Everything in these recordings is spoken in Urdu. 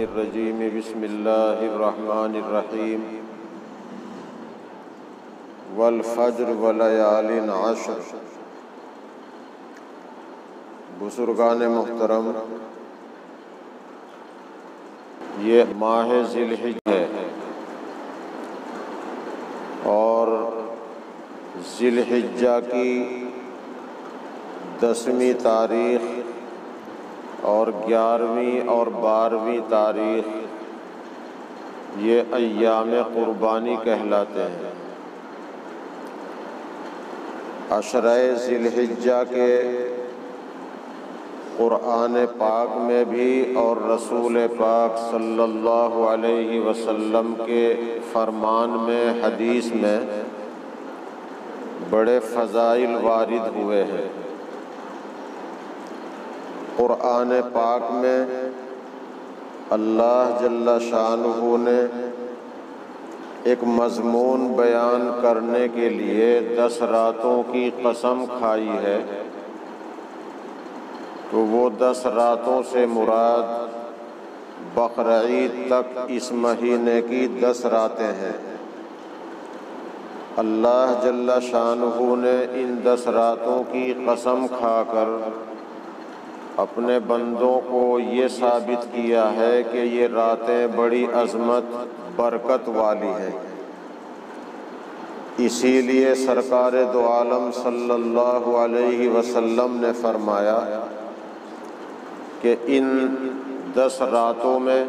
الرجیم بسم اللہ الرحمن الرحیم والفجر ولیال عشر۔ بزرگان محترم، یہ ماہ ذی الحجہ ہے اور ذی الحجہ کی 10ویں تاریخ اور 11ویں اور 12ویں تاریخ یہ ایام قربانی کہلاتے ہیں۔ عشرہ ذی الحجہ کے قرآن پاک میں بھی اور رسول پاک صلی اللہ علیہ وسلم کے فرمان میں، حدیث میں بڑے فضائل وارد ہوئے ہیں۔ قرآن پاک میں اللہ جل شانہ نے ایک مضمون بیان کرنے کے لیے 10 راتوں کی قسم کھائی ہے، تو وہ 10 راتوں سے مراد بقرعید تک اس مہینے کی 10 راتیں ہیں۔ اللہ جل شانہ نے ان 10 راتوں کی قسم کھا کر اپنے بندوں کو یہ ثابت کیا ہے کہ یہ راتیں بڑی عظمت برکت والی ہیں۔ اسی لیے سرکار دو عالم صلی اللہ علیہ وسلم نے فرمایا کہ ان 10 راتوں میں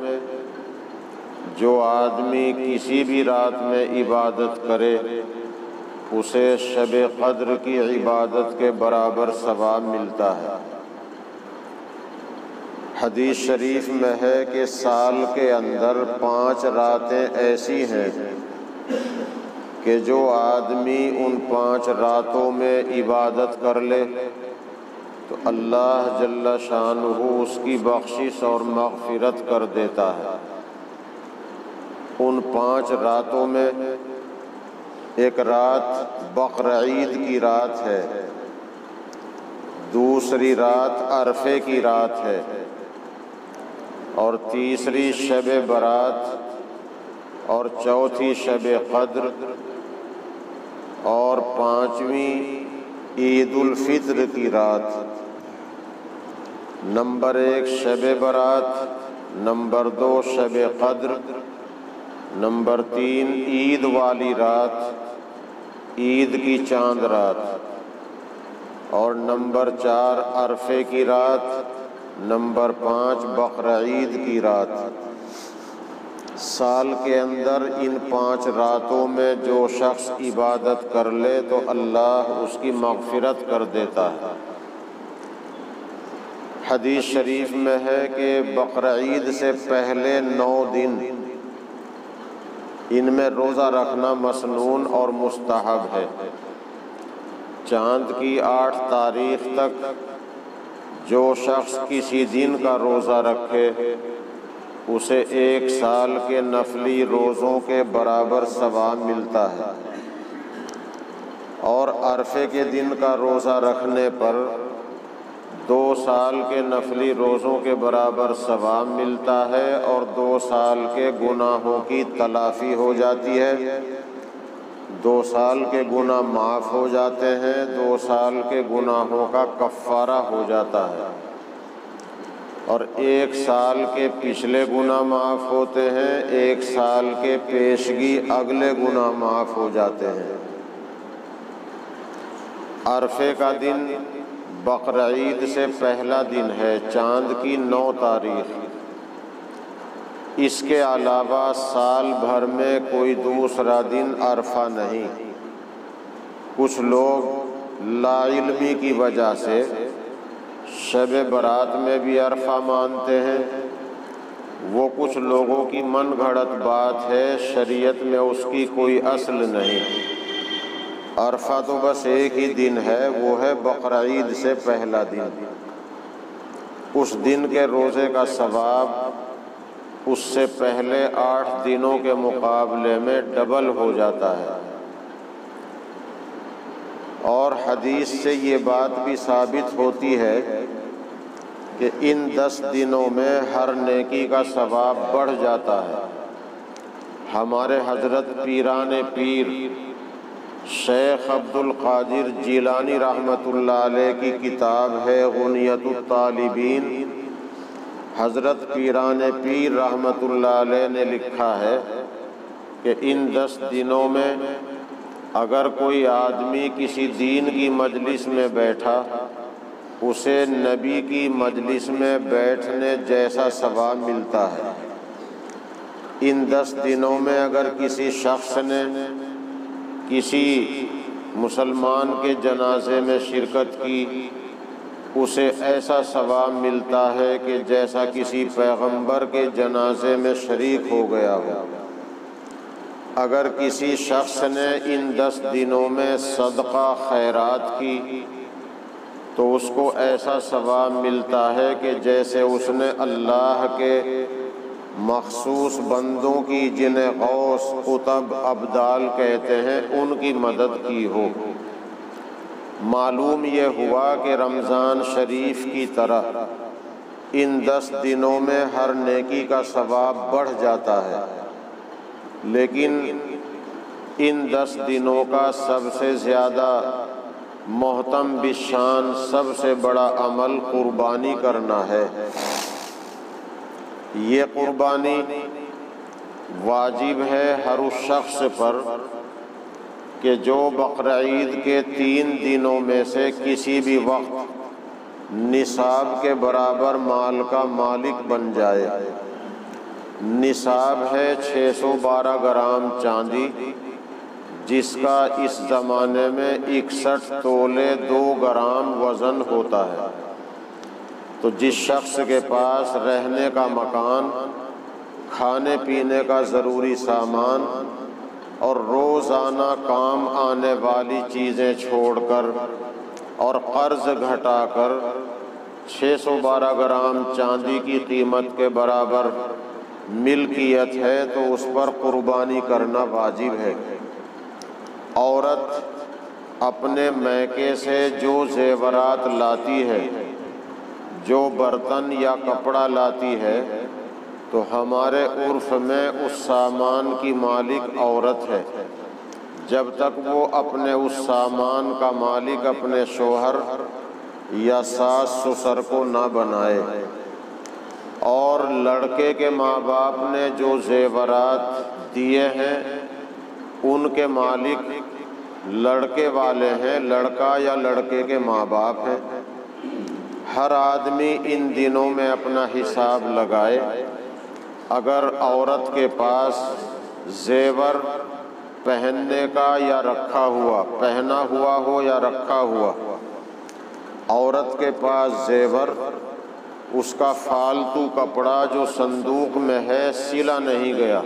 جو آدمی کسی بھی رات میں عبادت کرے اسے شب قدر کی عبادت کے برابر ثواب ملتا ہے۔ حدیث شریف میں ہے کہ سال کے اندر 5 راتیں ایسی ہیں کہ جو آدمی ان 5 راتوں میں عبادت کر لے تو اللہ جل شانہ اس کی بخشش اور مغفرت کر دیتا ہے۔ ان 5 راتوں میں ایک رات بقرعید کی رات ہے، دوسری رات عرفے کی رات ہے، اور تیسری شب برات اور چوتھی شب قدر اور 5ویں عید الفطر کی رات۔ نمبر 1 شب برات، نمبر 2 شب قدر، نمبر 3 عید والی رات، عید کی چاند رات، اور نمبر 4 عرفے کی رات، نمبر 5 بقرعید کی رات۔ سال کے اندر ان 5 راتوں میں جو شخص عبادت کر لے تو اللہ اس کی مغفرت کر دیتا ہے۔ حدیث شریف میں ہے کہ بقرعید سے پہلے 9 دن ان میں روزہ رکھنا مسنون اور مستحب ہے۔ چاند کی 8 تاریخ تک جو شخص کسی دن کا روزہ رکھے اسے 1 سال کے نفلی روزوں کے برابر ثواب ملتا ہے، اور عرفے کے دن کا روزہ رکھنے پر 2 سال کے نفلی روزوں کے برابر ثواب ملتا ہے، اور 2 سال کے گناہوں کی تلافی ہو جاتی ہے، 2 سال کے گناہ معاف ہو جاتے ہیں، 2 سال کے گناہوں کا کفارہ ہو جاتا ہے، اور 1 سال کے پچھلے گناہ معاف ہوتے ہیں، 1 سال کے پیشگی اگلے گناہ معاف ہو جاتے ہیں۔ عرفے کا دن بقرعید سے پہلا دن ہے، چاند کی 9 تاریخ۔ اس کے علاوہ سال بھر میں کوئی دوسرا دن عرفہ نہیں۔ کچھ لوگ لا علمی کی وجہ سے شب برات میں بھی عرفہ مانتے ہیں، وہ کچھ لوگوں کی من گھڑت بات ہے، شریعت میں اس کی کوئی اصل نہیں۔ عرفہ تو بس ایک ہی دن ہے، وہ ہے بقرعید سے پہلا دن۔ اس دن کے روزے کا ثواب اس سے پہلے 8 دنوں کے مقابلے میں ڈبل ہو جاتا ہے۔ اور حدیث سے یہ بات بھی ثابت ہوتی ہے کہ ان 10 دنوں میں ہر نیکی کا ثواب بڑھ جاتا ہے۔ ہمارے حضرت پیران پیر شیخ عبد القادر جیلانی رحمۃ اللہ علیہ کی کتاب ہے غنیۃ الطالبین۔ حضرت پیران پیر رحمۃ اللہ علیہ نے لکھا ہے کہ ان 10 دنوں میں اگر کوئی آدمی کسی دین کی مجلس میں بیٹھا، اسے نبی کی مجلس میں بیٹھنے جیسا ثواب ملتا ہے۔ ان 10 دنوں میں اگر کسی شخص نے کسی مسلمان کے جنازے میں شرکت کی، اسے ایسا ثواب ملتا ہے کہ جیسا کسی پیغمبر کے جنازے میں شریک ہو گیا ہو۔ اگر کسی شخص نے ان 10 دنوں میں صدقہ خیرات کی تو اس کو ایسا ثواب ملتا ہے کہ جیسے اس نے اللہ کے مخصوص بندوں کی، جنہیں غوث، قطب، ابدال کہتے ہیں، ان کی مدد کی ہو۔ معلوم یہ ہوا کہ رمضان شریف کی طرح ان 10 دنوں میں ہر نیکی کا ثواب بڑھ جاتا ہے، لیکن ان 10 دنوں کا سب سے زیادہ محتم بشان، سب سے بڑا عمل قربانی کرنا ہے۔ یہ قربانی واجب ہے ہر اس شخص پر کہ جو بقرعید کے 3 دنوں میں سے کسی بھی وقت نصاب کے برابر مال کا مالک بن جائے۔ نصاب ہے 612 گرام چاندی، جس کا اس زمانے میں 61 تولے 2 گرام وزن ہوتا ہے۔ تو جس شخص کے پاس رہنے کا مکان، کھانے پینے کا ضروری سامان اور روزانہ کام آنے والی چیزیں چھوڑ کر اور قرض گھٹا کر 612 گرام چاندی کی قیمت کے برابر ملکیت ہے تو اس پر قربانی کرنا واجب ہے۔ عورت اپنے میکے سے جو زیورات لاتی ہے، جو برتن یا کپڑا لاتی ہے، تو ہمارے عرف میں اس سامان کی مالک عورت ہے، جب تک وہ اپنے اس سامان کا مالک اپنے شوہر یا ساس سسر کو نہ بنائے۔ اور لڑکے کے ماں باپ نے جو زیورات دیے ہیں، ان کے مالک لڑکے والے ہیں، لڑکا یا لڑکے کے ماں باپ ہیں۔ ہر آدمی ان دنوں میں اپنا حساب لگائے۔ اگر عورت کے پاس زیور پہننے کا یا رکھا ہوا، پہنا ہوا ہو یا رکھا ہوا، عورت کے پاس زیور، اس کا فالتو کپڑا جو صندوق میں ہے سلا نہیں گیا،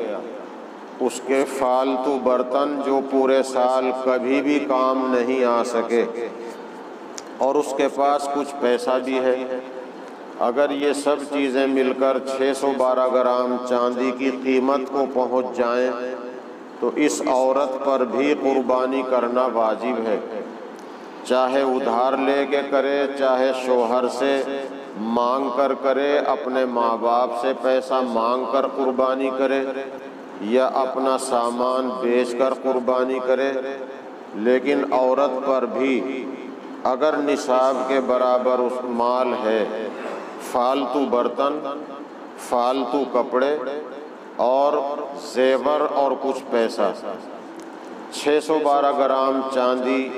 اس کے فالتو برتن جو پورے سال کبھی بھی کام نہیں آ سکے، اور اس کے پاس کچھ پیسہ بھی ہے، اگر یہ سب چیزیں مل کر 612 گرام چاندی کی قیمت کو پہنچ جائیں تو اس عورت پر بھی قربانی کرنا واجب ہے، چاہے ادھار لے کے کرے، چاہے شوہر سے مانگ کر کرے، اپنے ماں باپ سے پیسہ مانگ کر قربانی کرے، یا اپنا سامان بیچ کر قربانی کرے۔ لیکن عورت پر بھی اگر نصاب کے برابر اس مال ہے، فالتو برتن، فالتو کپڑے اور زیور اور کچھ پیسہ، 612 گرام چاندی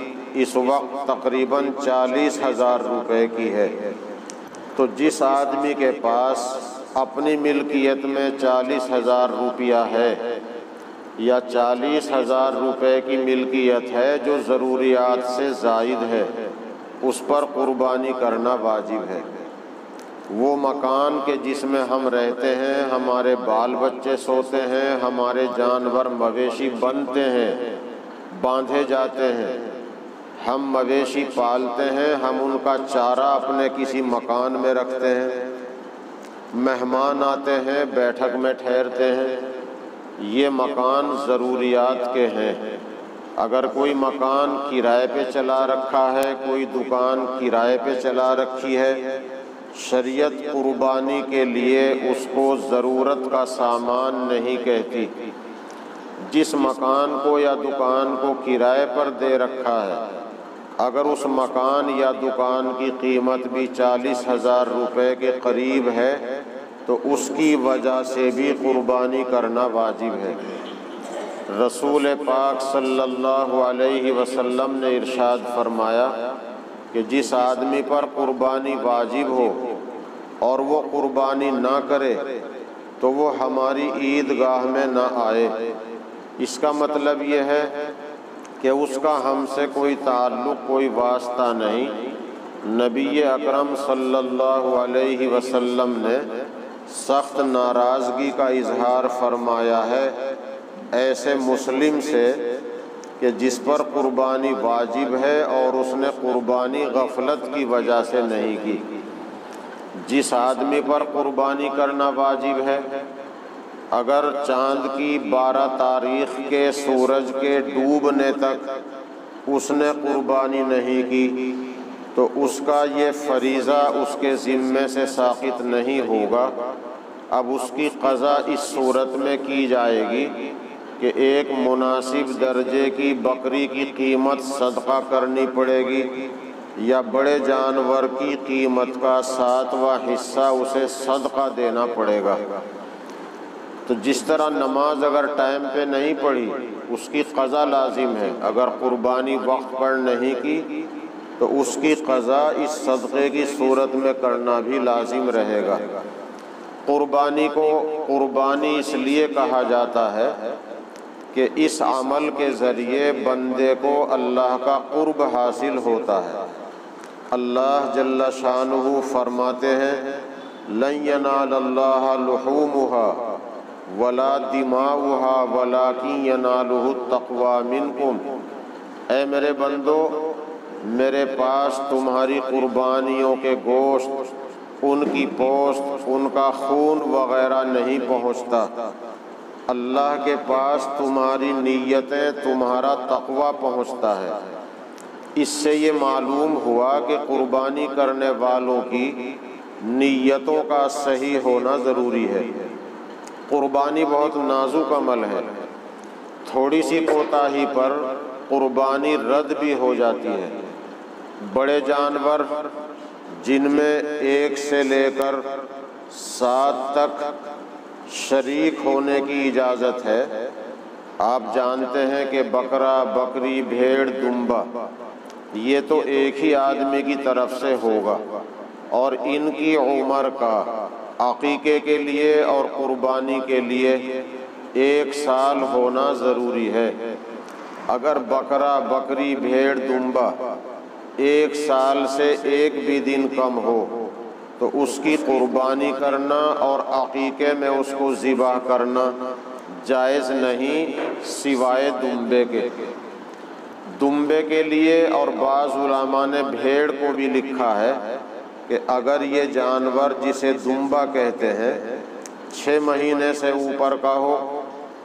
اس وقت تقریباً 40,000 روپے کی ہے، تو جس آدمی کے پاس اپنی ملکیت میں 40,000 روپیہ ہے یا 40,000 روپے کی ملکیت ہے جو ضروریات سے زائد ہے، اس پر قربانی کرنا واجب ہے۔ وہ مکان کہ جس میں ہم رہتے ہیں، ہمارے بال بچے سوتے ہیں، ہمارے جانور مویشی بنتے ہیں، باندھے جاتے ہیں، ہم مویشی پالتے ہیں، ہم ان کا چارہ اپنے کسی مکان میں رکھتے ہیں، مہمان آتے ہیں، بیٹھک میں ٹھہرتے ہیں، یہ مکان ضروریات کے ہیں۔ اگر کوئی مکان کرائے پہ چلا رکھا ہے، کوئی دکان کرائے پہ چلا رکھی ہے، شریعت قربانی کے لیے اس کو ضرورت کا سامان نہیں کہتی۔ جس مکان کو یا دکان کو کرائے پر دے رکھا ہے، اگر اس مکان یا دکان کی قیمت بھی 40,000 روپے کے قریب ہے تو اس کی وجہ سے بھی قربانی کرنا واجب ہے۔ رسول پاک صلی اللہ علیہ وسلم نے ارشاد فرمایا کہ جس آدمی پر قربانی واجب ہو اور وہ قربانی نہ کرے تو وہ ہماری عیدگاہ میں نہ آئے۔ اس کا مطلب یہ ہے کہ اس کا ہم سے کوئی تعلق، کوئی واسطہ نہیں۔ نبی اکرم صلی اللہ علیہ وسلم نے سخت ناراضگی کا اظہار فرمایا ہے ایسے مسلم سے کہ جس پر قربانی واجب ہے اور اس نے قربانی غفلت کی وجہ سے نہیں کی۔ جس آدمی پر قربانی کرنا واجب ہے، اگر چاند کی 12 تاریخ کے سورج کے ڈوبنے تک اس نے قربانی نہیں کی تو اس کا یہ فریضہ اس کے ذمے سے ساقط نہیں ہوگا۔ اب اس کی قضا اس صورت میں کی جائے گی کہ ایک مناسب درجے کی بکری کی قیمت صدقہ کرنی پڑے گی یا بڑے جانور کی قیمت کا 7واں حصہ اسے صدقہ دینا پڑے گا۔ تو جس طرح نماز اگر ٹائم پہ نہیں پڑھی اس کی قضا لازم ہے، اگر قربانی وقت پر نہیں کی تو اس کی قضا اس صدقے کی صورت میں کرنا بھی لازم رہے گا۔ قربانی کو قربانی اس لیے کہا جاتا ہے کہ اس عمل کے ذریعے بندے کو اللہ کا قرب حاصل ہوتا ہے۔ اللہ جل شانہ فرماتے ہیں لن ینال اللہ لحومها ولا دماؤها ولکن ینالہ التقوی منکم۔ اے میرے بندو، میرے پاس تمہاری قربانیوں کے گوشت، ان کی پوست، ان کا خون وغیرہ نہیں پہنچتا، اللہ کے پاس تمہاری نیتیں، تمہارا تقوی پہنچتا ہے۔ اس سے یہ معلوم ہوا کہ قربانی کرنے والوں کی نیتوں کا صحیح ہونا ضروری ہے۔ قربانی بہت نازک عمل ہے، تھوڑی سی کوتاہی پر قربانی رد بھی ہو جاتی ہے۔ بڑے جانور جن میں 1 سے لے کر 7 تک شریک ہونے کی اجازت ہے، آپ جانتے ہیں کہ بکرا، بکری، بھیڑ، دمبا، یہ تو ایک ہی آدمی کی طرف سے ہوگا اور ان کی عمر کا عقیقے کے لیے اور قربانی کے لیے 1 سال ہونا ضروری ہے۔ اگر بکرا، بکری، بھیڑ، دمبا 1 سال سے 1 بھی دن کم ہو تو اس کی قربانی کرنا اور عقیقے میں اس کو ذبح کرنا جائز نہیں، سوائے دمبے کے۔ دمبے کے لیے اور بعض علماء نے بھیڑ کو بھی لکھا ہے کہ اگر یہ جانور جسے دمبا کہتے ہیں 6 مہینے سے اوپر کا ہو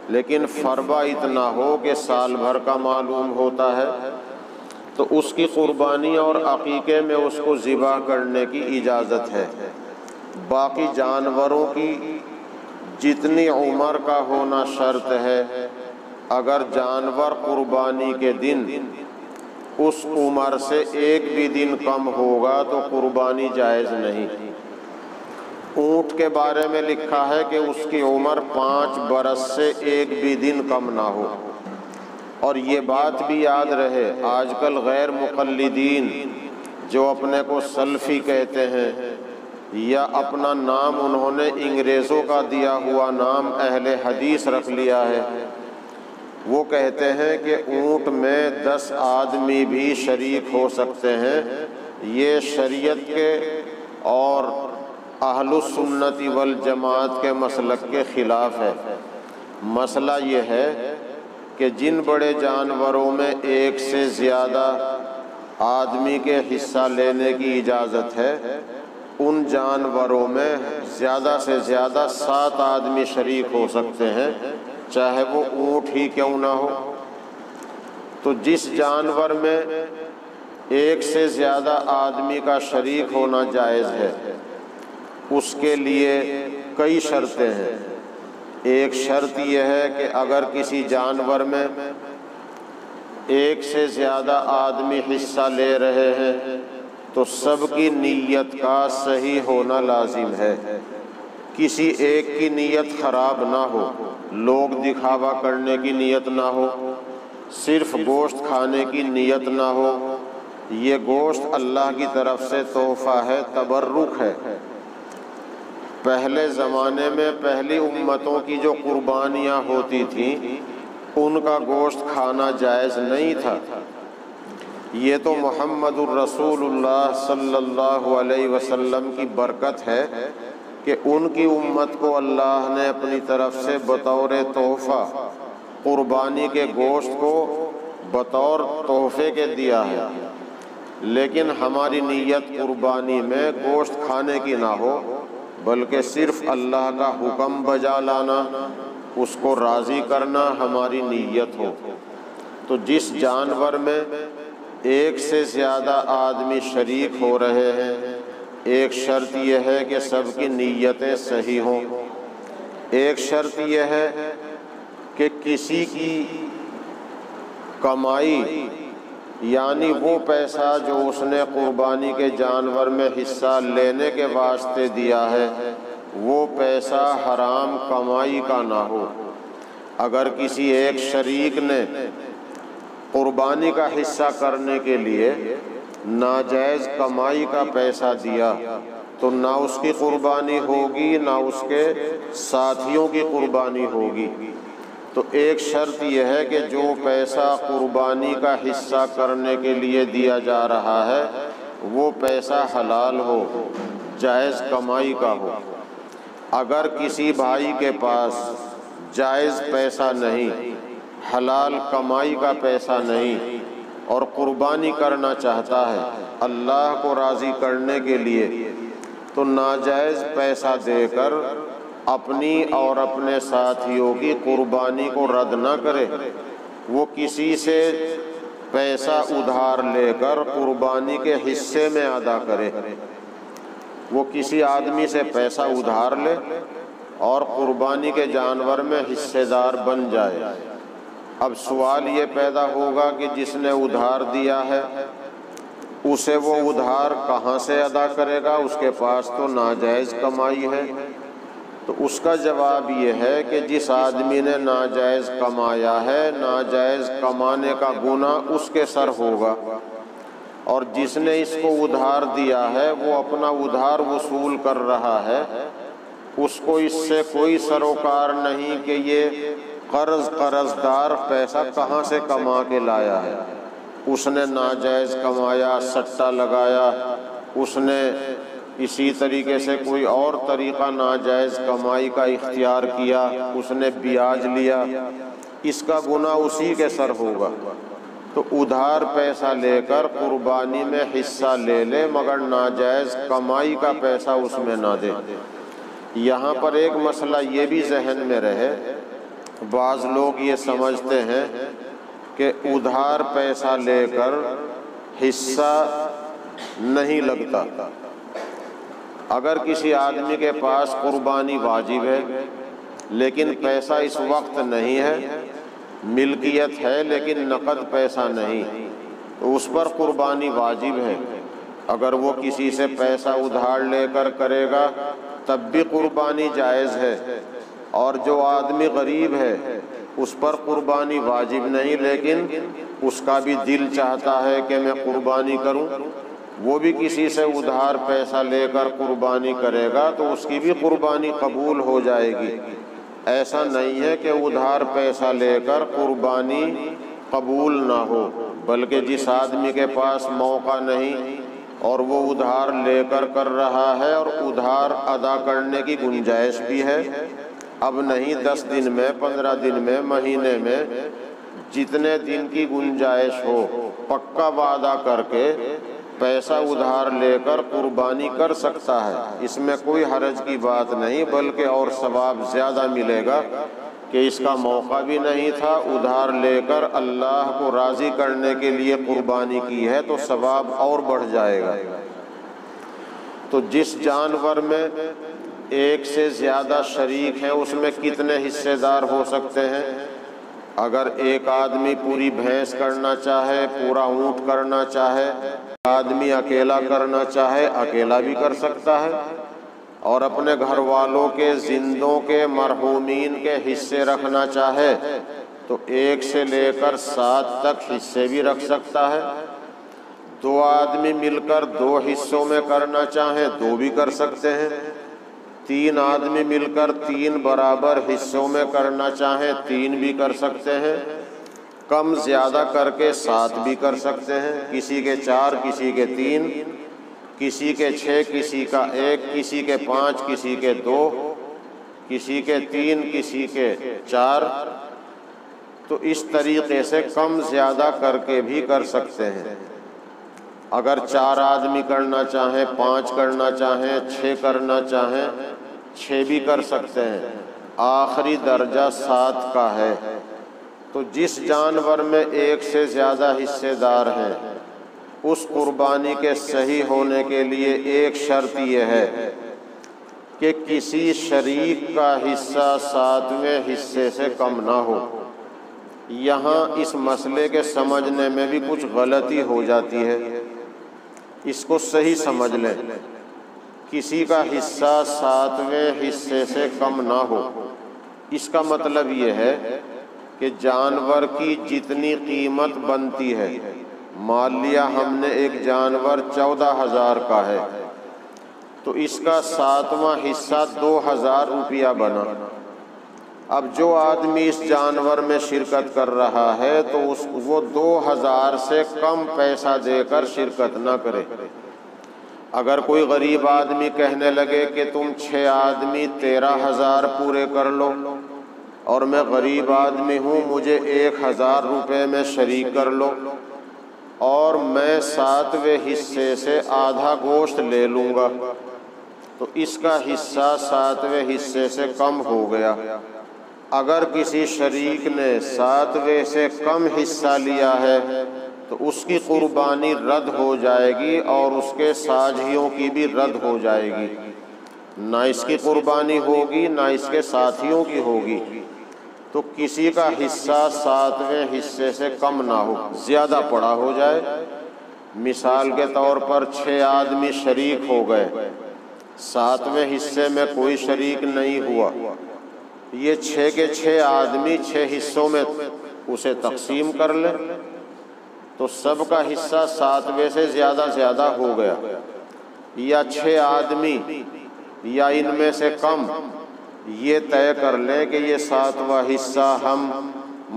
لیکن فربا اتنا ہو کہ سال بھر کا معلوم ہوتا ہے تو اس کی قربانی اور عقیقے میں اس کو ذبح کرنے کی اجازت ہے۔ باقی جانوروں کی جتنی عمر کا ہونا شرط ہے، اگر جانور قربانی کے دن اس عمر سے 1 بھی دن کم ہوگا تو قربانی جائز نہیں۔ اونٹ کے بارے میں لکھا ہے کہ اس کی عمر 5 برس سے 1 بھی دن کم نہ ہو۔ اور یہ بات بھی یاد رہے، آج کل غیر مقلدین جو اپنے کو سلفی کہتے ہیں یا اپنا نام انہوں نے انگریزوں کا دیا ہوا نام اہل حدیث رکھ لیا ہے، وہ کہتے ہیں کہ اونٹ میں 10 آدمی بھی شریک ہو سکتے ہیں۔ یہ شریعت کے اور اہل السنت والجماعت کے مسلک کے خلاف ہے۔ مسئلہ یہ ہے کہ جن بڑے جانوروں میں 1 سے زیادہ آدمی کے حصہ لینے کی اجازت ہے، ان جانوروں میں زیادہ سے زیادہ 7 آدمی شریک ہو سکتے ہیں، چاہے وہ اونٹ ہی کیوں نہ ہو۔ تو جس جانور میں 1 سے زیادہ آدمی کا شریک ہونا جائز ہے، اس کے لیے کئی شرطیں ہیں۔ ایک شرط یہ ہے کہ اگر کسی جانور میں ایک سے زیادہ آدمی حصہ لے رہے ہیں تو سب کی نیت کا صحیح ہونا لازم ہے، کسی ایک کی نیت خراب نہ ہو، لوگ دکھاوا کرنے کی نیت نہ ہو، صرف گوشت کھانے کی نیت نہ ہو۔ یہ گوشت اللہ کی طرف سے تحفہ ہے، تبرک ہے۔ پہلے زمانے میں پہلی امتوں کی جو قربانیاں ہوتی تھیں ان کا گوشت کھانا جائز نہیں تھا۔ یہ تو محمد الرسول اللہ صلی اللہ علیہ وسلم کی برکت ہے کہ ان کی امت کو اللہ نے اپنی طرف سے بطور تحفہ قربانی کے گوشت کو بطور تحفے کے دیا ہے، لیکن ہماری نیت قربانی میں گوشت کھانے کی نہ ہو بلکہ صرف اللہ کا حکم بجا لانا، اس کو راضی کرنا ہماری نیت ہو۔ تو جس جانور میں ایک سے زیادہ آدمی شریک ہو رہے ہیں، ایک شرط یہ ہے کہ سب کی نیتیں صحیح ہوں۔ ایک شرط یہ ہے کہ کسی کی کمائی یعنی وہ پیسہ جو اس نے قربانی کے جانور میں حصہ لینے کے واسطے دیا ہے وہ پیسہ حرام کمائی کا نہ ہو۔ اگر کسی ایک شریک نے قربانی کا حصہ کرنے کے لیے ناجائز کمائی کا پیسہ دیا تو نہ اس کی قربانی ہوگی نہ اس کے ساتھیوں کی قربانی ہوگی۔ تو ایک شرط یہ ہے کہ جو پیسہ قربانی کا حصہ کرنے کے لیے دیا جا رہا ہے وہ پیسہ حلال ہو، جائز کمائی کا ہو۔ اگر کسی بھائی کے پاس جائز پیسہ نہیں، حلال کمائی کا پیسہ نہیں اور قربانی کرنا چاہتا ہے اللہ کو راضی کرنے کے لیے، تو ناجائز پیسہ دے کر اپنی اور اپنے ساتھیوں کی قربانی کو رد نہ کرے۔ وہ کسی سے پیسہ ادھار لے کر قربانی کے حصے میں ادا کرے۔ وہ کسی آدمی سے پیسہ ادھار لے اور قربانی کے جانور میں حصے دار بن جائے۔ اب سوال یہ پیدا ہوگا کہ جس نے ادھار دیا ہے اسے وہ ادھار کہاں سے ادا کرے گا؟ اس کے پاس تو ناجائز کمائی ہے۔ تو اس کا جواب یہ ہے کہ جس آدمی نے ناجائز کمایا ہے ناجائز کمانے کا گناہ اس کے سر ہوگا، اور جس نے اس کو ادھار دیا ہے وہ اپنا ادھار وصول کر رہا ہے، اس کو اس سے کوئی سروکار نہیں کہ یہ قرض دار پیسہ کہاں سے کما کے لایا ہے۔ اس نے ناجائز کمایا، سٹا لگایا، اس نے اسی طریقے سے کوئی اور طریقہ ناجائز کمائی کا اختیار کیا، اس نے بیاج لیا، اس کا گناہ اسی کے سر ہوگا۔ تو ادھار پیسہ لے کر قربانی میں حصہ لے لے مگر ناجائز کمائی کا پیسہ اس میں نہ دے۔ یہاں پر ایک مسئلہ یہ بھی ذہن میں رہے، بعض لوگ یہ سمجھتے ہیں کہ ادھار پیسہ لے کر حصہ نہیں لگتا۔ اگر کسی آدمی کے پاس قربانی واجب ہے لیکن پیسہ اس وقت نہیں ہے، ملکیت ہے لیکن نقد پیسہ نہیں، تو اس پر قربانی واجب ہے۔ اگر وہ کسی سے پیسہ ادھار لے کر کرے گا تب بھی قربانی جائز ہے، اور جو آدمی غریب ہے اس پر قربانی واجب نہیں لیکن اس کا بھی دل چاہتا ہے کہ میں قربانی کروں، وہ بھی کسی سے ادھار پیسہ لے کر قربانی کرے گا تو اس کی بھی قربانی قبول ہو جائے گی۔ ایسا نہیں ہے کہ ادھار پیسہ لے کر قربانی قبول نہ ہو، بلکہ جس آدمی کے پاس موقع نہیں اور وہ ادھار لے کر کر رہا ہے اور ادھار ادا کرنے کی گنجائش بھی ہے، اب نہیں 10 دن میں، 15 دن میں، مہینے میں، جتنے دن کی گنجائش ہو، پکا وعدہ کر کے پیسہ ادھار لے کر قربانی کر سکتا ہے۔ اس میں کوئی حرج کی بات نہیں، بلکہ اور ثواب زیادہ ملے گا کہ اس کا موقع بھی نہیں تھا، ادھار لے کر اللہ کو راضی کرنے کے لیے قربانی کی ہے تو ثواب اور بڑھ جائے گا۔ تو جس جانور میں ایک سے زیادہ شریک ہیں اس میں کتنے حصے دار ہو سکتے ہیں؟ اگر ایک آدمی پوری بھینس کرنا چاہے، پورا اونٹ کرنا چاہے، آدمی اکیلا کرنا چاہے اکیلا بھی کر سکتا ہے، اور اپنے گھر والوں کے زندوں کے مرحومین کے حصے رکھنا چاہے تو 1 سے لے کر 7 تک حصے بھی رکھ سکتا ہے۔ 2 آدمی مل کر 2 حصوں میں کرنا چاہیں 2 بھی کر سکتے ہیں۔ 3 آدمی مل کر 3 برابر حصوں میں کرنا چاہیں 3 بھی کر سکتے ہیں۔ کم زیادہ کر کے 7 بھی کر سکتے ہیں، کسی کے 4 کسی کے 3، کسی کے 6 کسی کا 1، کسی کے 5 کسی کے 2، کسی کے 3 کسی کے 4۔ تو اس طریقے سے کم زیادہ کر کے بھی کر سکتے ہیں۔ اگر 4 آدمی کرنا چاہیں، 5 کرنا چاہیں، 6 کرنا چاہیں 6 بھی کر سکتے ہیں۔ آخری درجہ 7 کا ہے۔ تو جس جانور میں 1 سے زیادہ حصے دار ہیں اس قربانی کے صحیح ہونے کے لیے ایک شرط یہ ہے کہ کسی شریک کا حصہ 7ویں حصے سے کم نہ ہو۔ یہاں اس مسئلے کے سمجھنے میں بھی کچھ غلطی ہو جاتی ہے، اس کو صحیح سمجھ لیں۔ کسی کا حصہ 7ویں حصے سے کم نہ ہو، اس کا مطلب یہ ہے کہ جانور کی جتنی قیمت بنتی ہے، مان لیا ہم نے ایک جانور 14,000 کا ہے تو اس کا 7واں حصہ 2,000 روپیہ بنا۔ اب جو آدمی اس جانور میں شرکت کر رہا ہے تو وہ 2,000 سے کم پیسہ دے کر شرکت نہ کرے۔ اگر کوئی غریب آدمی کہنے لگے کہ تم 6 آدمی 13,000 پورے کر لو اور میں غریب آدمی ہوں مجھے 1,000 روپے میں شریک کر لو اور میں 7ویں حصے سے آدھا گوشت لے لوں گا، تو اس کا حصہ 7ویں حصے سے کم ہو گیا۔ اگر کسی شریک نے 7ویں سے کم حصہ لیا ہے تو اس کی قربانی رد ہو جائے گی اور اس کے ساجھیوں کی بھی رد ہو جائے گی، نہ اس کی قربانی ہوگی نہ اس کے ساتھیوں کی ہوگی۔ تو کسی کا حصہ 7ویں حصے سے کم نہ ہو، زیادہ پڑا ہو جائے۔ مثال کے طور پر 6 آدمی شریک ہو گئے، 7ویں حصے میں کوئی شریک نہیں ہوا، یہ 6 کے 6 آدمی 6 حصوں میں اسے تقسیم کر لیں تو سب کا حصہ 7ویں سے زیادہ ہو گیا، یا 6 آدمی یا ان میں سے کم یہ طے کر لیں کہ یہ 7واں حصہ ہم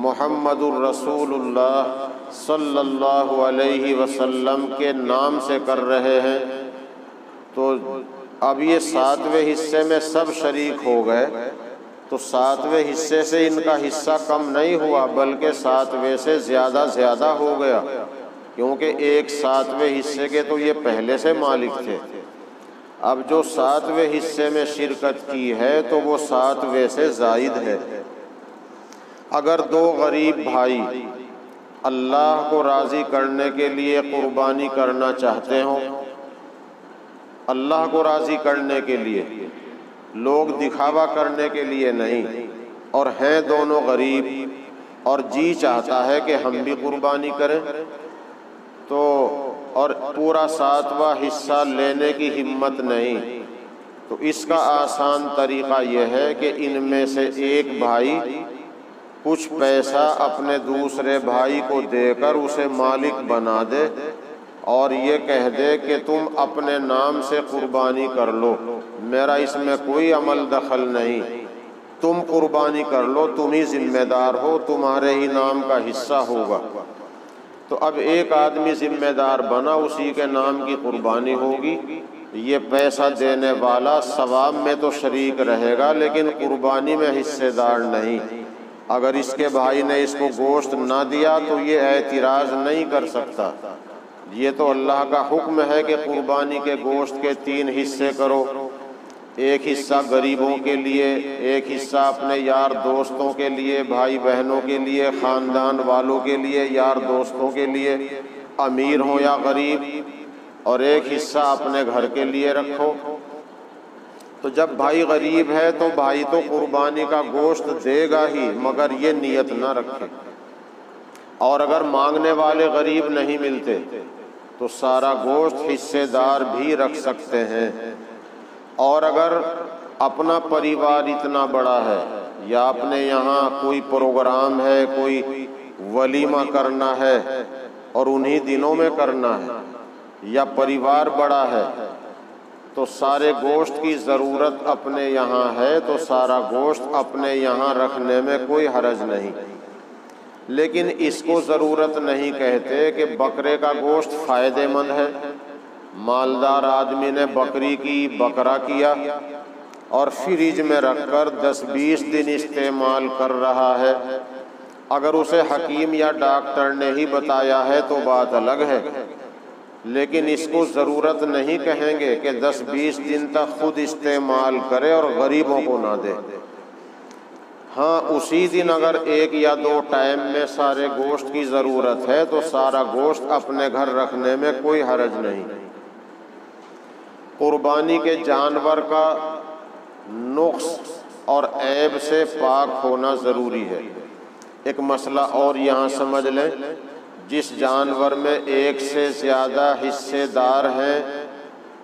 محمد الرسول اللہ صلی اللہ علیہ وسلم کے نام سے کر رہے ہیں، تو اب یہ 7ویں حصے میں سب شریک ہو گئے تو 7ویں حصے سے ان کا حصہ کم نہیں ہوا بلکہ 7ویں سے زیادہ ہو گیا، کیونکہ ایک 7ویں حصے کے تو یہ پہلے سے مالک تھے۔ اب جو 7ویں حصے میں شرکت کی ہے تو وہ 7ویں سے زائد ہے۔ اگر 2 غریب بھائی اللہ کو راضی کرنے کے لیے قربانی کرنا چاہتے ہوں، اللہ کو راضی کرنے کے لیے، لوگ دکھاوا کرنے کے لیے نہیں، اور ہیں دونوں غریب اور جی چاہتا ہے کہ ہم بھی قربانی کریں تو اور پورا 7واں حصہ لینے کی ہمت نہیں، تو اس کا آسان طریقہ یہ ہے کہ ان میں سے ایک بھائی کچھ پیسہ اپنے دوسرے بھائی کو دے کر اسے مالک بنا دے اور یہ کہہ دے کہ تم اپنے نام سے قربانی کر لو، میرا اس میں کوئی عمل دخل نہیں، تم قربانی کر لو، تم ہی ذمہ دار ہو، تمہارے ہی نام کا حصہ ہوگا۔ تو اب ایک آدمی ذمہ دار بنا، اسی کے نام کی قربانی ہوگی، یہ پیسہ دینے والا ثواب میں تو شریک رہے گا لیکن قربانی میں حصے دار نہیں۔ اگر اس کے بھائی نے اس کو گوشت نہ دیا تو یہ اعتراض نہیں کر سکتا، یہ تو اللہ کا حکم ہے کہ قربانی کے گوشت کے 3 حصے کرو، ایک حصہ غریبوں کے لیے، ایک حصہ اپنے یار دوستوں کے لیے، بھائی بہنوں کے لیے، خاندان والوں کے لیے، یار دوستوں کے لیے، امیر ہوں یا غریب، اور ایک حصہ اپنے گھر کے لیے رکھو۔ تو جب بھائی غریب ہے تو بھائی تو قربانی کا گوشت دے گا ہی، مگر یہ نیت نہ رکھے۔ اور اگر مانگنے والے غریب نہیں ملتے تو سارا گوشت حصے دار بھی رکھ سکتے ہیں۔ اور اگر اپنا پریوار اتنا بڑا ہے یا اپنے یہاں کوئی پروگرام ہے، کوئی ولیمہ کرنا ہے اور انہی دنوں میں کرنا ہے، یا پریوار بڑا ہے تو سارے گوشت کی ضرورت اپنے یہاں ہے تو سارا گوشت اپنے یہاں رکھنے میں کوئی حرج نہیں۔ لیکن اس کو ضرورت نہیں کہتے کہ بکرے کا گوشت فائدہ مند ہے۔ مالدار آدمی نے بکری کی، بکرا کیا اور فریج میں رکھ کر 10-20 دن استعمال کر رہا ہے۔ اگر اسے حکیم یا ڈاکٹر نے ہی بتایا ہے تو بات الگ ہے، لیکن اس کو ضرورت نہیں کہیں گے کہ 10-20 دن تک خود استعمال کرے اور غریبوں کو نہ دے۔ ہاں، اسی دن اگر 1 یا 2 ٹائم میں سارے گوشت کی ضرورت ہے تو سارا گوشت اپنے گھر رکھنے میں کوئی حرج نہیں۔ قربانی کے جانور کا نقص اور عیب سے پاک ہونا ضروری ہے۔ ایک مسئلہ اور یہاں سمجھ لیں، جس جانور میں 1 سے زیادہ حصے دار ہیں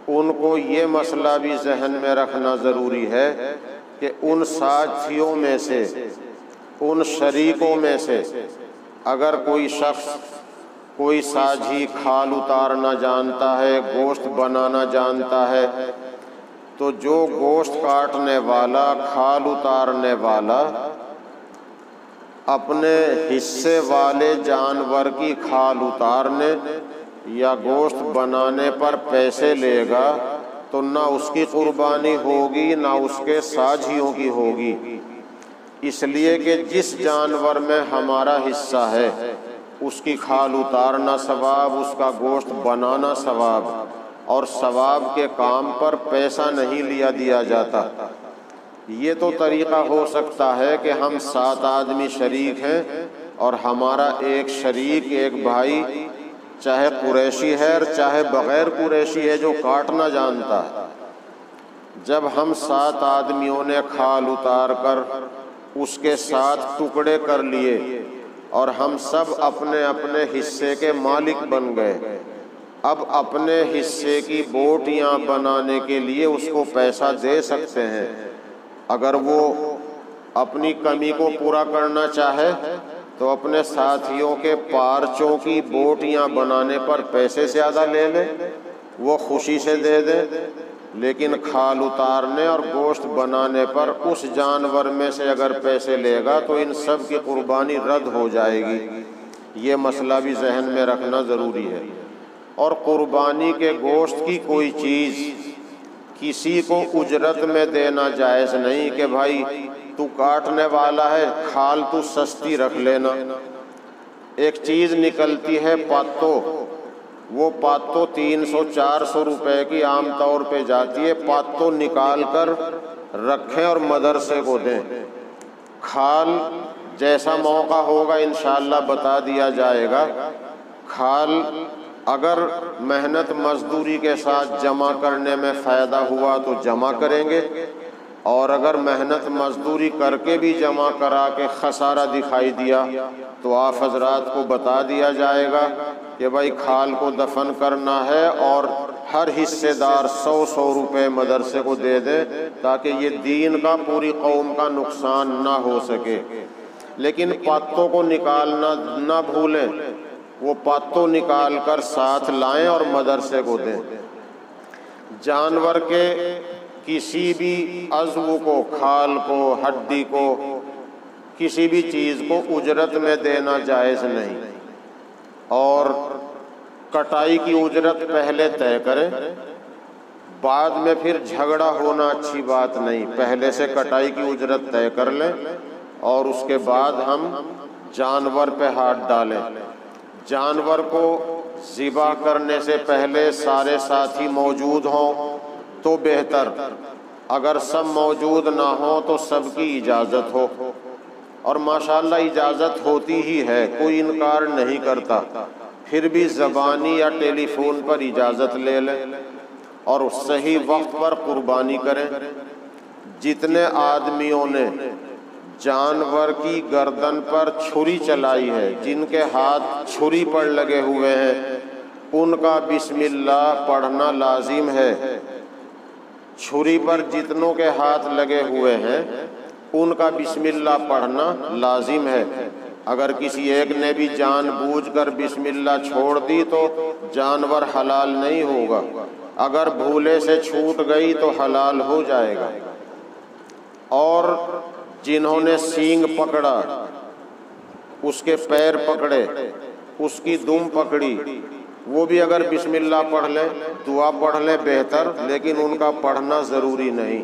ان کو یہ مسئلہ بھی ذہن میں رکھنا ضروری ہے کہ ان ساتھیوں میں سے، ان شریکوں میں سے اگر کوئی شخص، کوئی ساجھی کھال اتارنا جانتا ہے، گوشت بنانا جانتا ہے، تو جو گوشت کاٹنے والا، کھال اتارنے والا اپنے حصے والے جانور کی کھال اتارنے یا گوشت بنانے پر پیسے لے گا تو نہ اس کی قربانی ہوگی نہ اس کے ساجھیوں کی ہوگی، اس لیے کہ جس جانور میں ہمارا حصہ ہے اس کی کھال اتارنا ثواب، اس کا گوشت بنانا ثواب، اور ثواب کے کام پر پیسہ نہیں دیا جاتا۔ یہ تو طریقہ ہو سکتا ہے کہ ہم 7 آدمی شریک ہیں اور ہمارا ایک شریک، ایک بھائی، چاہے قریشی ہے اور چاہے بغیر قریشی ہے، جو کاٹنا جانتا ہے۔ جب ہم 7 آدمیوں نے کھال اتار کر اس کے 7 ٹکڑے کر لیے اور ہم سب اپنے اپنے حصے کے مالک بن گئے، اب اپنے حصے کی بوٹیاں بنانے کے لیے اس کو پیسہ دے سکتے ہیں۔ اگر وہ اپنی کمی کو پورا کرنا چاہے تو اپنے ساتھیوں کے پارچوں کی بوٹیاں بنانے پر پیسے زیادہ لے لے، وہ خوشی سے دے دے، لیکن کھال اتارنے اور گوشت بنانے پر اس جانور میں سے اگر پیسے لے گا تو ان سب کی قربانی رد ہو جائے گی۔ یہ مسئلہ بھی ذہن میں رکھنا ضروری ہے۔ اور قربانی کے گوشت کی کوئی چیز کسی کو اجرت میں دینا جائز نہیں کہ بھائی تو کاٹنے والا ہے، کھال تو سستی رکھ لینا۔ ایک چیز نکلتی ہے پاتو، وہ پاتو 300-400 روپے کی عام طور پہ جاتی ہے، پاتو نکال کر رکھیں اور مدرسے کو دیں۔ کھال جیسا موقع ہوگا انشاءاللہ بتا دیا جائے گا۔ کھال اگر محنت مزدوری کے ساتھ جمع کرنے میں فائدہ ہوا تو جمع کریں گے، اور اگر محنت مزدوری کر کے بھی جمع کرا کے خسارہ دکھائی دیا تو آپ حضرات کو بتا دیا جائے گا کہ بھائی کھال کو دفن کرنا ہے اور ہر حصے دار 100 روپے مدرسے کو دے دیں تاکہ یہ دین کا، پوری قوم کا نقصان نہ ہو سکے۔ لیکن پاتوں کو نکالنا نہ بھولیں، وہ پاتوں نکال کر ساتھ لائیں اور مدرسے کو دیں۔ جانور کے کسی بھی عضو کو، کھال کو، ہڈی کو، کسی بھی چیز کو اجرت میں دینا جائز نہیں، اور کٹائی کی اجرت پہلے طے کریں، بعد میں پھر جھگڑا ہونا اچھی بات نہیں۔ پہلے سے کٹائی کی اجرت طے کر لیں اور اس کے بعد ہم جانور پہ ہاتھ ڈالیں۔ جانور کو ذبح کرنے سے پہلے سارے ساتھی موجود ہوں تو بہتر، اگر سب موجود نہ ہوں تو سب کی اجازت ہو، اور ماشاءاللہ اجازت ہوتی ہی ہے، کوئی انکار نہیں کرتا۔ پھر بھی زبانی یا ٹیلی فون پر اجازت لے لیں اور صحیح وقت پر قربانی کریں۔ جتنے آدمیوں نے جانور کی گردن پر چھری چلائی ہے، جن کے ہاتھ چھری پر لگے ہوئے ہیں، ان کا بسم اللہ پڑھنا لازم ہے۔ چھری پر جتنوں کے ہاتھ لگے ہوئے ہیں ان کا بسم اللہ پڑھنا لازم ہے۔ اگر کسی ایک نے بھی جان بوجھ کر بسم اللہ چھوڑ دی تو جانور حلال نہیں ہوگا، اگر بھولے سے چھوٹ گئی تو حلال ہو جائے گا۔ اور جنہوں نے سینگ پکڑا، اس کے پیر پکڑے، اس کی دم پکڑی، وہ بھی اگر بسم اللہ پڑھ لیں، دعا پڑھ لیں بہتر، لیکن ان کا پڑھنا ضروری نہیں۔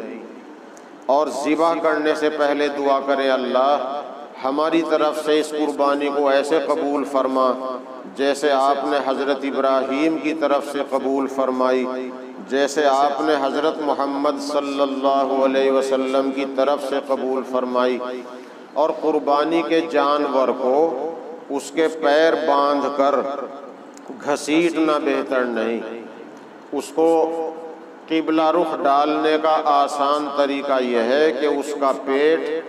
اور ذبح کرنے سے پہلے دعا کریں، اللہ ہماری طرف سے اس قربانی کو ایسے قبول فرما جیسے آپ نے حضرت ابراہیم کی طرف سے قبول فرمائی، جیسے آپ نے حضرت محمد صلی اللہ علیہ وسلم کی طرف سے قبول فرمائی۔ اور قربانی کے جانور کو اس کے پیر باندھ کر گھسیٹنا بہتر نہیں۔ اس کو قبلہ رخ ڈالنے کا آسان طریقہ یہ ہے کہ اس کا پیٹ،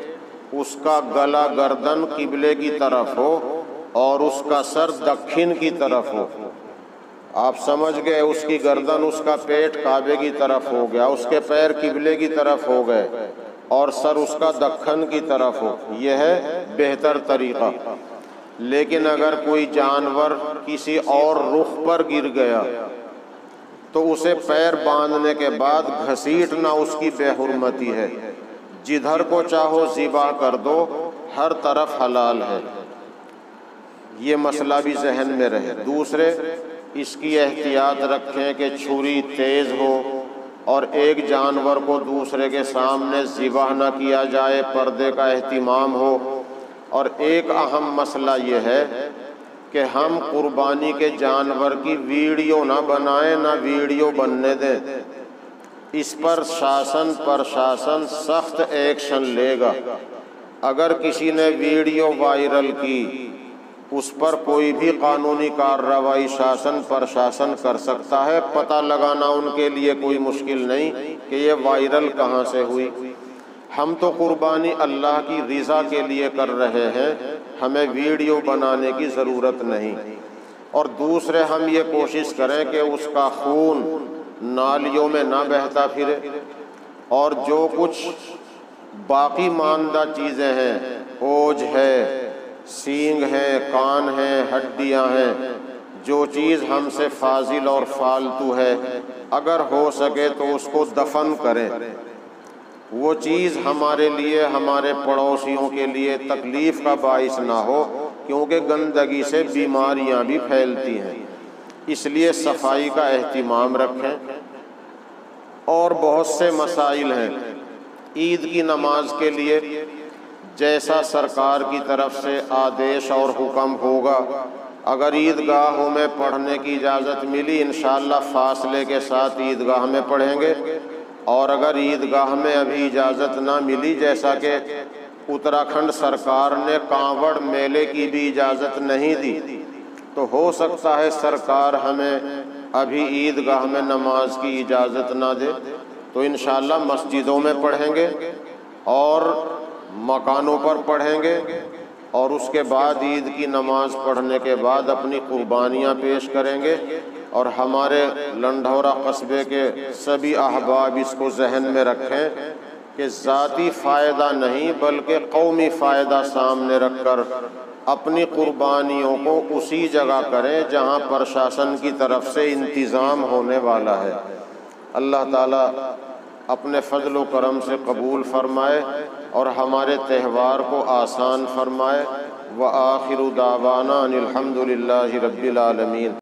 اس کا گلا، گردن قبلے کی طرف ہو اور اس کا سر دکھن کی طرف ہو۔ آپ سمجھ گئے، اس کی گردن، اس کا پیٹ کعبے کی طرف ہو گیا، اس کے پیر قبلے کی طرف ہو گئے اور سر اس کا دکھن کی طرف ہو، یہ ہے بہتر طریقہ۔ لیکن اگر کوئی جانور کسی اور رخ پر گر گیا تو اسے پیر باندھنے کے بعد گھسیٹنا اس کی بے حرمتی ہے۔ جدھر کو چاہو ذبح کر دو، ہر طرف حلال ہے۔ یہ مسئلہ بھی ذہن میں رہے۔ دوسرے، اس کی احتیاط رکھیں کہ چھری تیز ہو اور ایک جانور کو دوسرے کے سامنے ذبح نہ کیا جائے، پردے کا اہتمام ہو۔ اور ایک اہم مسئلہ یہ ہے کہ ہم قربانی کے جانور کی ویڈیو نہ بنائیں، نہ ویڈیو بننے دیں۔ اس پر شاسن پرشاسن سخت ایکشن لے گا۔ اگر کسی نے ویڈیو وائرل کی، اس پر کوئی بھی قانونی کارروائی شاسن پرشاسن کر سکتا ہے۔ پتہ لگانا ان کے لیے کوئی مشکل نہیں کہ یہ وائرل کہاں سے ہوئی۔ ہم تو قربانی اللہ کی رضا کے لیے کر رہے ہیں، ہمیں ویڈیو بنانے کی ضرورت نہیں۔ اور دوسرے، ہم یہ کوشش کریں کہ اس کا خون نالیوں میں نہ بہتا پھرے، اور جو کچھ باقی ماندہ چیزیں ہیں، اوج ہے، سینگ ہیں، کان ہیں، ہڈیاں ہیں، جو چیز ہم سے فاضل اور فالتو ہے، اگر ہو سکے تو اس کو دفن کریں۔ وہ چیز ہمارے لیے، ہمارے پڑوسیوں کے لیے تکلیف کا باعث نہ ہو، کیونکہ گندگی سے بیماریاں بھی پھیلتی ہیں۔ اس لیے صفائی کا اہتمام رکھیں۔ اور بہت سے مسائل ہیں۔ عید کی نماز کے لیے جیسا سرکار کی طرف سے آدیش اور حکم ہوگا، اگر عیدگاہوں میں پڑھنے کی اجازت ملی، انشاءاللہ فاصلے کے ساتھ عیدگاہ میں پڑھیں گے۔ اور اگر عیدگاہ میں ابھی اجازت نہ ملی، جیسا کہ اتراکھنڈ سرکار نے کانوڑ میلے کی بھی اجازت نہیں دی، تو ہو سکتا ہے سرکار ہمیں ابھی عیدگاہ میں نماز کی اجازت نہ دے، تو انشاءاللہ مسجدوں میں پڑھیں گے اور مکانوں پر پڑھیں گے، اور اس کے بعد عید کی نماز پڑھنے کے بعد اپنی قربانیاں پیش کریں گے۔ اور ہمارے لنڈھورا قصبے کے سبھی احباب اس کو ذہن میں رکھیں کہ ذاتی فائدہ نہیں بلکہ قومی فائدہ سامنے رکھ کر اپنی قربانیوں کو اسی جگہ کریں جہاں پرشاسن کی طرف سے انتظام ہونے والا ہے۔ اللہ تعالیٰ اپنے فضل و کرم سے قبول فرمائے اور ہمارے تہوار کو آسان فرمائے۔ وآخر دعوانا ان الحمد للہ رب العالمین۔